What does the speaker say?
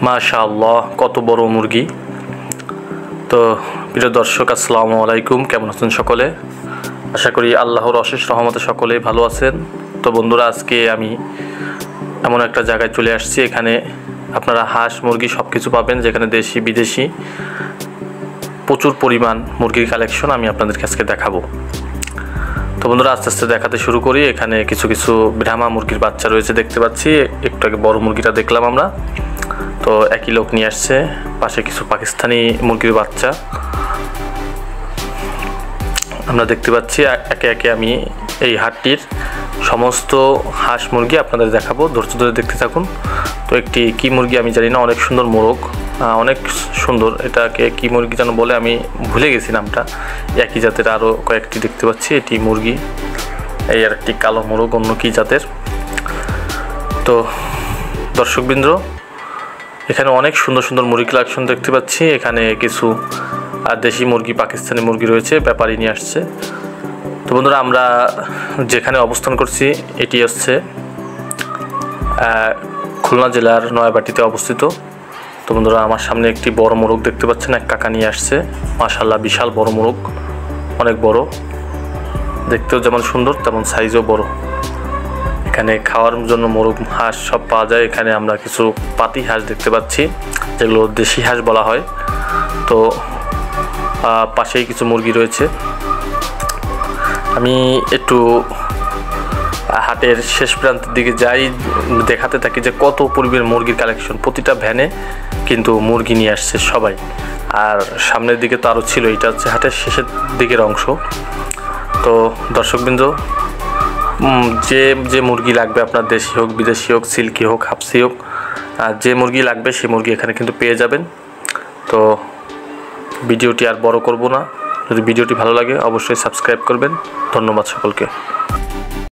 মাশাআল্লাহ, কত বড় মুরগি। তো প্রিয় দর্শক, আসসালামু আলাইকুম। কেমন আছেন সকলে? আশা করি আল্লাহর অশেষ রহমতে সকলেই ভালো আছেন। তো বন্ধুরা, আজকে আমি এমন একটা জায়গায় চলে আসছি, এখানে আপনারা হাঁস মুরগি সব কিছু পাবেন, যেখানে দেশি বিদেশি প্রচুর পরিমাণ মুরগির কালেকশন আমি আপনাদেরকে আজকে দেখাবো। তো বন্ধুরা, আস্তে আস্তে দেখাতে শুরু করি। এখানে কিছু কিছু ব্রাহ্মা মুরগির বাচ্চা রয়েছে দেখতে পাচ্ছি। একটু আগে বড় মুরগিটা দেখলাম আমরা। তো একই লোক নিয়ে আসছে। পাশে কিছু পাকিস্তানি মুরগির বাচ্চা আমরা দেখতে পাচ্ছি। একে একে আমি এই হাটটির সমস্ত হাঁস মুরগি আপনাদের দেখাবো, ধৈর্য ধরে দেখতে থাকুন। তো একটি কি মুরগি আমি জানি না, অনেক সুন্দর মোরগ, অনেক সুন্দর। এটাকে কি মুরগি যেন বলে, আমি ভুলে গেছি নামটা। একই জাতের আরও কয়েকটি দেখতে পাচ্ছি। এটি মুরগি, এই আর একটি কালো মোরগ অন্য কি জাতের। তো দর্শকবৃন্দ, এখানে অনেক সুন্দর সুন্দর মুরগি কালেকশন দেখতে পাচ্ছি। এখানে কিছু দেশি মুরগি, পাকিস্তানি মুরগি রয়েছে, ব্যাপারী নিয়ে আসছে। তো বন্ধুরা, আমরা যেখানে অবস্থান করছি এটি হচ্ছে খুলনা জেলার নয়াবাটিতে অবস্থিত। তো বন্ধুরা, আমার সামনে একটি বড় মোরগ দেখতে পাচ্ছেন, এক কাকা নিয়ে আসছে। মাশাআল্লাহ, বিশাল বড় মোরগ, অনেক বড়, দেখতেও যেমন সুন্দর তেমন সাইজও বড়। এখানে খাওয়ার জন্য মোরগ, হাঁস সব পাওয়া যায়। এখানে আমরা কিছু পাতি হাঁস দেখতে পাচ্ছি, যেগুলো দেশি হাঁস বলা হয়। তো পাশেই কিছু মুরগি রয়েছে। আমি একটু হাটের শেষ প্রান্তের দিকে যাই, দেখাতে থাকি যে কত পরিমাণ মুরগির কালেকশন। প্রতিটা ভ্যানে কিন্তু মুরগি নিয়ে আসছে সবাই। আর সামনের দিকে তো আরও ছিল, এটা হচ্ছে হাটের শেষের দিকের অংশ। তো দর্শকবৃন্দ, যে মুরগি লাগবে আপনার, দেশি হোক, বিদেশি হোক, সিল্কি হোক, হাফসি হোক, যে মুরগি লাগবে সেই মুরগি এখানে কিন্তু পেয়ে যাবেন। তো ভিডিওটি আর বড় করব না। যদি ভিডিওটি ভালো লাগে অবশ্যই সাবস্ক্রাইব করবেন। ধন্যবাদ সকলকে।